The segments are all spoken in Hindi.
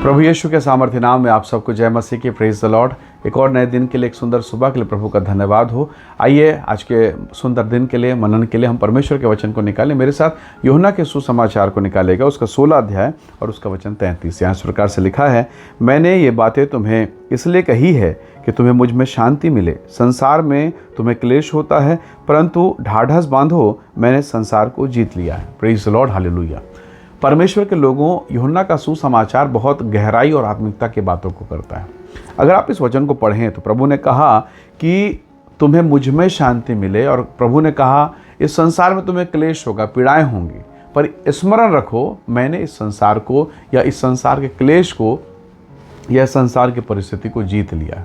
प्रभु यीशु के सामर्थ्य नाम में आप सबको जय मसीह की। Praise the Lord. एक और नए दिन के लिए, एक सुंदर सुबह के लिए प्रभु का धन्यवाद हो। आइए आज के सुंदर दिन के लिए, मनन के लिए हम परमेश्वर के वचन को निकालें। मेरे साथ यूहन्ना के सुसमाचार को निकालेगा, उसका 16 अध्याय और उसका वचन 33। यहाँ इस प्रकार से लिखा है, मैंने ये बातें तुम्हें इसलिए कही है कि तुम्हें मुझ में शांति मिले। संसार में तुम्हें क्लेश होता है, परंतु ढाढ़स बांधो, मैंने संसार को जीत लिया है। Praise the Lord, hallelujah. परमेश्वर के लोगों, यूहन्ना का सुसमाचार बहुत गहराई और आत्मिकता की बातों को करता है। अगर आप इस वचन को पढ़ें तो प्रभु ने कहा कि तुम्हें मुझ में शांति मिले, और प्रभु ने कहा इस संसार में तुम्हें क्लेश होगा, पीड़ाएं होंगी, पर स्मरण रखो मैंने इस संसार को या इस संसार के क्लेश को या संसार की परिस्थिति को जीत लिया।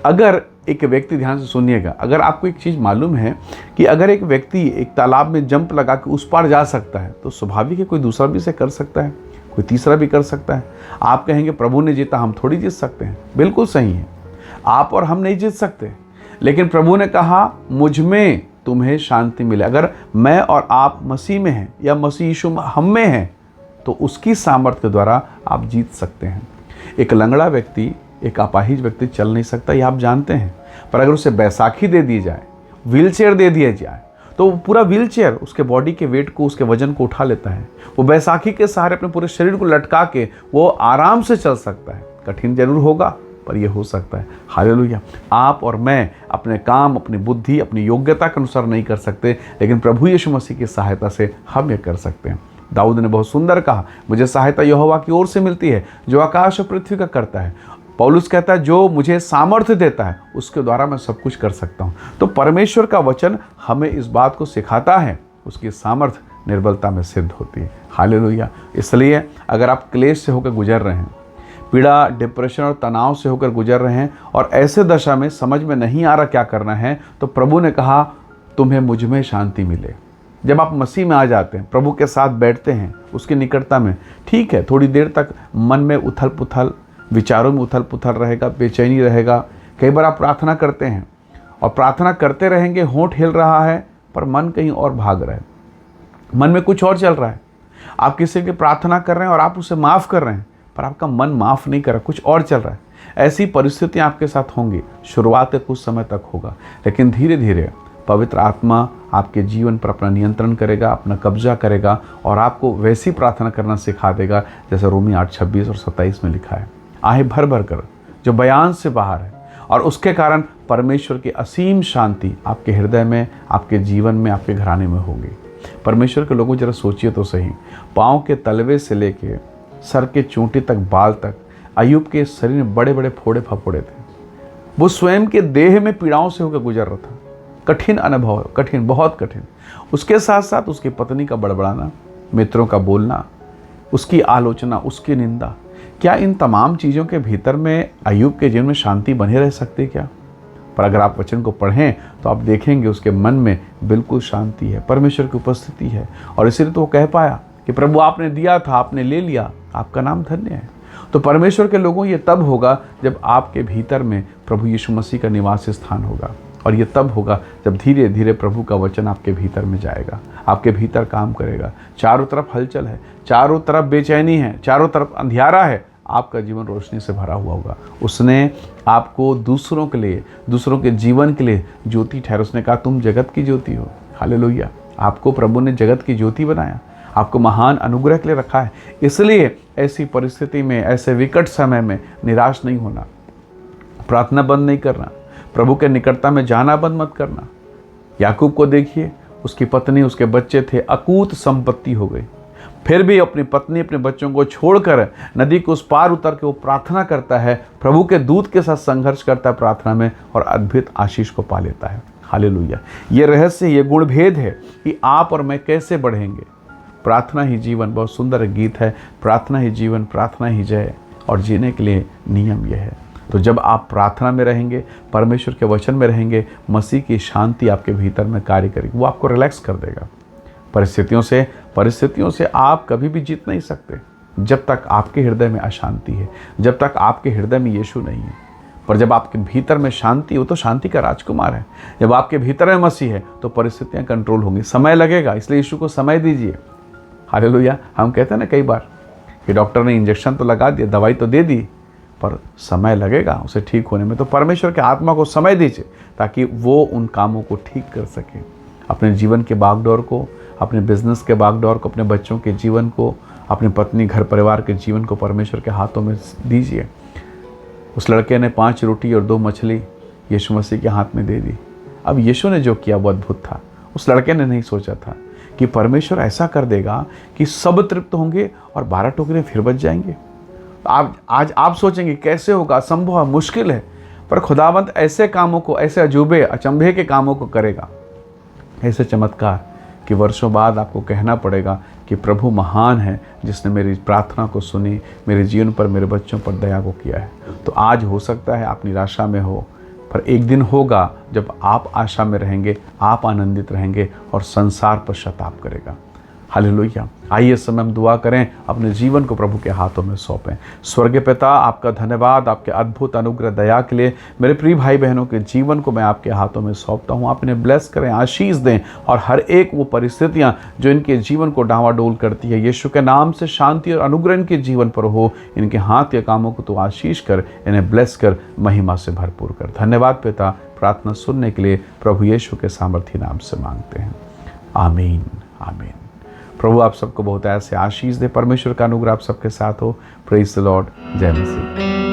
अगर एक व्यक्ति, ध्यान से सुनिएगा, अगर आपको एक चीज़ मालूम है कि अगर एक व्यक्ति एक तालाब में जंप लगा के उस पार जा सकता है, तो स्वाभाविक है कोई दूसरा भी इसे कर सकता है, कोई तीसरा भी कर सकता है। आप कहेंगे प्रभु ने जीता, हम थोड़ी जीत सकते हैं। बिल्कुल सही है, आप और हम नहीं जीत सकते, लेकिन प्रभु ने कहा मुझ में तुम्हें शांति मिले। अगर मैं और आप मसीह में हैं या मसीह यीशु हम में हैं, तो उसकी सामर्थ्य के द्वारा आप जीत सकते हैं। एक लंगड़ा व्यक्ति, एक अपाहिज व्यक्ति चल नहीं सकता, ये आप जानते हैं, पर अगर उसे बैसाखी दे दी जाए, व्हील चेयर दे दिया जाए, तो पूरा व्हील चेयर उसके बॉडी के वेट को, उसके वजन को उठा लेता है। वो बैसाखी के सहारे अपने पूरे शरीर को लटका के वो आराम से चल सकता है। कठिन जरूर होगा, पर यह हो सकता है। हालेलुया। आप और मैं अपने काम, अपनी बुद्धि, अपनी योग्यता के अनुसार नहीं कर सकते, लेकिन प्रभु यीशु मसीह की सहायता से हम ये कर सकते हैं। दाऊद ने बहुत सुंदर कहा, मुझे सहायता यहोवा की ओर से मिलती है जो आकाश और पृथ्वी का करता है। पौलुस कहता है जो मुझे सामर्थ्य देता है उसके द्वारा मैं सब कुछ कर सकता हूँ। तो परमेश्वर का वचन हमें इस बात को सिखाता है, उसकी सामर्थ्य निर्बलता में सिद्ध होती है। हालेलुया। इसलिए अगर आप क्लेश से होकर गुजर रहे हैं, पीड़ा, डिप्रेशन और तनाव से होकर गुजर रहे हैं, और ऐसे दशा में समझ में नहीं आ रहा क्या करना है, तो प्रभु ने कहा तुम्हें मुझ में शांति मिले। जब आप मसीह में आ जाते हैं, प्रभु के साथ बैठते हैं, उसकी निकटता में, ठीक है थोड़ी देर तक मन में उथल पुथल, विचारों में उथल पुथल रहेगा, बेचैनी रहेगा। कई बार आप प्रार्थना करते हैं और प्रार्थना करते रहेंगे, होंठ हिल रहा है पर मन कहीं और भाग रहा है, मन में कुछ और चल रहा है। आप किसी की प्रार्थना कर रहे हैं और आप उसे माफ़ कर रहे हैं, पर आपका मन माफ़ नहीं कर रहा, कुछ और चल रहा है। ऐसी परिस्थितियाँ आपके साथ होंगी। शुरुआत के कुछ समय तक होगा, लेकिन धीरे धीरे पवित्र आत्मा आपके जीवन पर अपना नियंत्रण करेगा, अपना कब्जा करेगा, और आपको वैसी प्रार्थना करना सिखा देगा जैसे रोमी 8:26 और 27 में लिखा है। आहे भर भर कर, जो बयान से बाहर है, और उसके कारण परमेश्वर की असीम शांति आपके हृदय में, आपके जीवन में, आपके घराने में होगी। परमेश्वर के लोगों, जरा सोचिए तो सही, पाँव के तलवे से लेके सर के चोटी तक, बाल तक, अय्यूब के शरीर में बड़े बड़े फोड़े फफोड़े थे। वो स्वयं के देह में पीड़ाओं से होकर गुजर रहा था। कठिन अनुभव, कठिन, बहुत कठिन। उसके साथ साथ उसकी पत्नी का बड़बड़ाना, मित्रों का बोलना, उसकी आलोचना, उसकी निंदा, क्या इन तमाम चीज़ों के भीतर में अय्यूब के जीवन में शांति बने रह सकती है क्या? पर अगर आप वचन को पढ़ें तो आप देखेंगे उसके मन में बिल्कुल शांति है, परमेश्वर की उपस्थिति है, और इसीलिए तो वो कह पाया कि प्रभु आपने दिया था, आपने ले लिया, आपका नाम धन्य है। तो परमेश्वर के लोगों, ये तब होगा जब आपके भीतर में प्रभु यीशु मसीह का निवास स्थान होगा, और ये तब होगा जब धीरे धीरे प्रभु का वचन आपके भीतर में जाएगा, आपके भीतर काम करेगा। चारों तरफ हलचल है, चारों तरफ बेचैनी है, चारों तरफ अंधियारा है, आपका जीवन रोशनी से भरा हुआ होगा। उसने आपको दूसरों के लिए, दूसरों के जीवन के लिए ज्योति ठहरा। उसने कहा तुम जगत की ज्योति हो। हालेलुया। आपको प्रभु ने जगत की ज्योति बनाया, आपको महान अनुग्रह के लिए रखा है। इसलिए ऐसी परिस्थिति में, ऐसे विकट समय में निराश नहीं होना, प्रार्थना बंद नहीं करना, प्रभु के निकटता में जाना बंद मत करना। याकूब को देखिए, उसकी पत्नी, उसके बच्चे थे, अकूत संपत्ति हो गई, फिर भी अपनी पत्नी, अपने बच्चों को छोड़कर नदी के उस पार उतर के वो प्रार्थना करता है, प्रभु के दूत के साथ संघर्ष करता है प्रार्थना में, और अद्भुत आशीष को पा लेता है। हालेलुया। ये रहस्य, ये गुण भेद है कि आप और मैं कैसे बढ़ेंगे। प्रार्थना ही जीवन, बहुत सुंदर गीत है, प्रार्थना ही जीवन, प्रार्थना ही जय, और जीने के लिए नियम यह है। तो जब आप प्रार्थना में रहेंगे, परमेश्वर के वचन में रहेंगे, मसीह की शांति आपके भीतर में कार्य करेगी, वो आपको रिलैक्स कर देगा। परिस्थितियों से आप कभी भी जीत नहीं सकते जब तक आपके हृदय में अशांति है, जब तक आपके हृदय में यीशु नहीं है। पर जब आपके भीतर में शांति हो, तो शांति का राजकुमार है। जब आपके भीतर में मसीह है तो परिस्थितियां कंट्रोल होंगी। समय लगेगा, इसलिए यीशु को समय दीजिए। हालेलुया। हम कहते हैं ना कई बार कि डॉक्टर ने इंजेक्शन तो लगा दिया, दवाई तो दे दी, पर समय लगेगा उसे ठीक होने में। तो परमेश्वर के आत्मा को समय दीजिए ताकि वो उन कामों को ठीक कर सके। अपने जीवन के बागडोर को, अपने बिजनेस के बागडोर को, अपने बच्चों के जीवन को, अपनी पत्नी घर परिवार के जीवन को परमेश्वर के हाथों में दीजिए। उस लड़के ने 5 रोटी और 2 मछली यीशु मसीह के हाथ में दे दी। अब यीशु ने जो किया वो अद्भुत था। उस लड़के ने नहीं सोचा था कि परमेश्वर ऐसा कर देगा कि सब तृप्त होंगे और 12 टोकरे फिर बच जाएंगे। आज आप सोचेंगे कैसे होगा, असंभव है, मुश्किल है, पर खुदावंत ऐसे कामों को, ऐसे अजूबे अचंभे के कामों को करेगा, ऐसे चमत्कार कि वर्षों बाद आपको कहना पड़ेगा कि प्रभु महान है जिसने मेरी प्रार्थना को सुनी, मेरे जीवन पर, मेरे बच्चों पर दया को किया है। तो आज हो सकता है आप निराशा में हो, पर एक दिन होगा जब आप आशा में रहेंगे, आप आनंदित रहेंगे और संसार पश्चाताप करेगा। हालेलुया। आइए इस समय हम दुआ करें, अपने जीवन को प्रभु के हाथों में सौंपें। स्वर्गीय पिता, आपका धन्यवाद आपके अद्भुत अनुग्रह दया के लिए। मेरे प्रिय भाई बहनों के जीवन को मैं आपके हाथों में सौंपता हूँ। आप इन्हें ब्लेस करें, आशीष दें, और हर एक वो परिस्थितियाँ जो इनके जीवन को डावाडोल करती है, यीशु के नाम से शांति और अनुग्रह इनके जीवन पर हो। इनके हाथ के कामों को तो आशीष कर, इन्हें ब्लेस कर, महिमा से भरपूर कर। धन्यवाद पिता, प्रार्थना सुनने के लिए प्रभु यीशु के सामर्थी नाम से मांगते हैं, आमीन आमीन। प्रभु आप सबको बहुत ऐसे आशीष दे। परमेश्वर का अनुग्रह आप सबके साथ हो। Praise the Lord. जय मसीह।